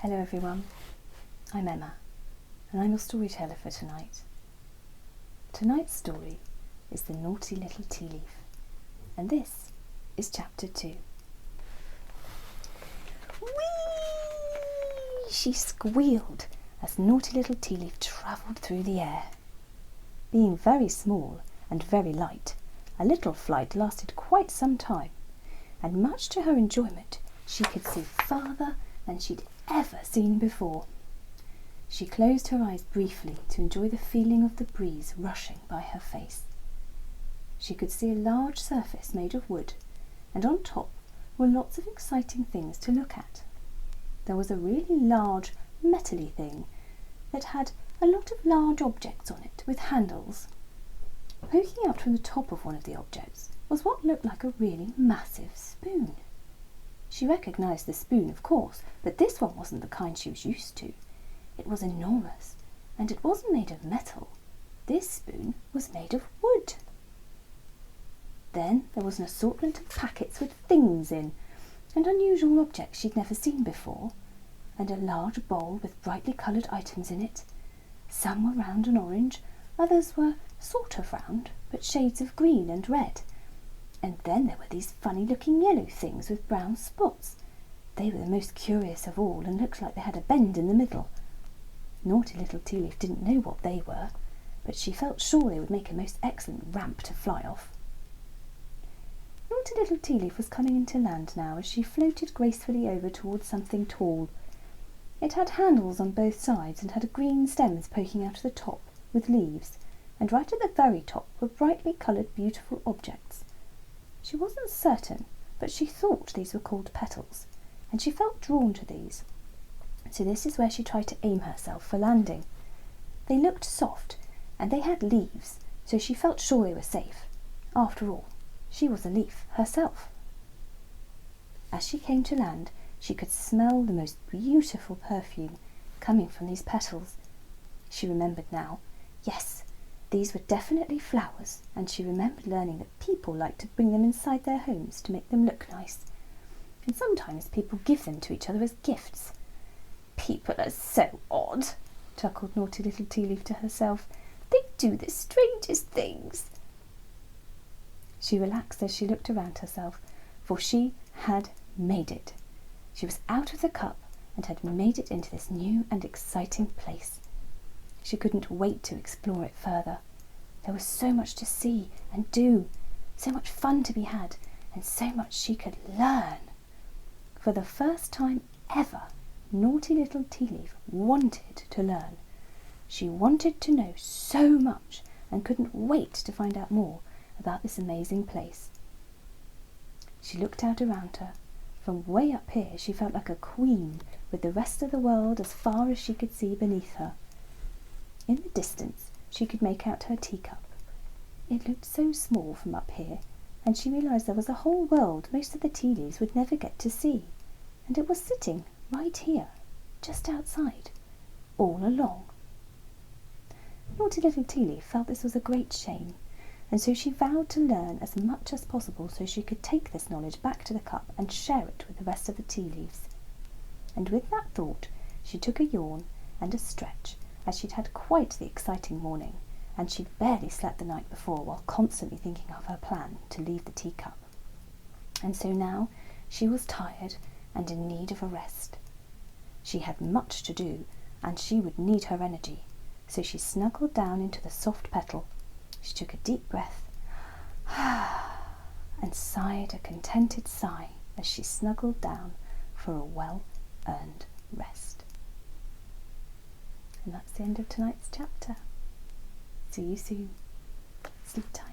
Hello everyone, I'm Emma and I'm your storyteller for tonight. Tonight's story is The Naughty Little Tea Leaf, and this is Chapter 2. Whee! She squealed as Naughty Little Tea Leaf travelled through the air. Being very small and very light, a little flight lasted quite some time, and much to her enjoyment, she could see farther than she'd ever seen before. She closed her eyes briefly to enjoy the feeling of the breeze rushing by her face. She could see a large surface made of wood, and on top were lots of exciting things to look at. There was a really large metal-y thing that had a lot of large objects on it with handles. Poking out from the top of one of the objects was what looked like a really massive spoon. She recognised the spoon, of course, but this one wasn't the kind she was used to. It was enormous, and it wasn't made of metal. This spoon was made of wood. Then there was an assortment of packets with things in, and unusual objects she'd never seen before, and a large bowl with brightly coloured items in it. Some were round and orange, others were sort of round, but shades of green and red. And then there were these funny-looking yellow things with brown spots. They were the most curious of all and looked like they had a bend in the middle. Naughty Little Tea Leaf didn't know what they were, but she felt sure they would make a most excellent ramp to fly off. Naughty Little Tea Leaf was coming into land now as she floated gracefully over towards something tall. It had handles on both sides and had green stems poking out of the top with leaves, and right at the very top were brightly coloured beautiful objects. She wasn't certain, but she thought these were called petals, and she felt drawn to these. So this is where she tried to aim herself for landing. They looked soft, and they had leaves, so she felt sure they were safe. After all, she was a leaf herself. As she came to land, she could smell the most beautiful perfume coming from these petals. She remembered now, yes, these were definitely flowers, and she remembered learning that people like to bring them inside their homes to make them look nice. And sometimes people give them to each other as gifts. People are so odd, chuckled Naughty Little Tea Leaf to herself. They do the strangest things. She relaxed as she looked around herself, for she had made it. She was out of the cup and had made it into this new and exciting place. She couldn't wait to explore it further. There was so much to see and do, so much fun to be had, and so much she could learn. For the first time ever, Naughty Little Tea Leaf wanted to learn. She wanted to know so much and couldn't wait to find out more about this amazing place. She looked out around her. From way up here she felt like a queen with the rest of the world as far as she could see beneath her. In the distance she could make out her teacup. It looked so small from up here, and she realised there was a whole world most of the tea leaves would never get to see, and it was sitting right here, just outside, all along. Naughty Little Tea Leaf felt this was a great shame, and so she vowed to learn as much as possible so she could take this knowledge back to the cup and share it with the rest of the tea leaves. And with that thought she took a yawn and a stretch, as she'd had quite the exciting morning, and she'd barely slept the night before while constantly thinking of her plan to leave the teacup. And so now she was tired and in need of a rest. She had much to do, and she would need her energy, so she snuggled down into the soft petal. She took a deep breath and sighed a contented sigh as she snuggled down for a well-earned rest. And that's the end of tonight's chapter. See you soon. Sleep tight.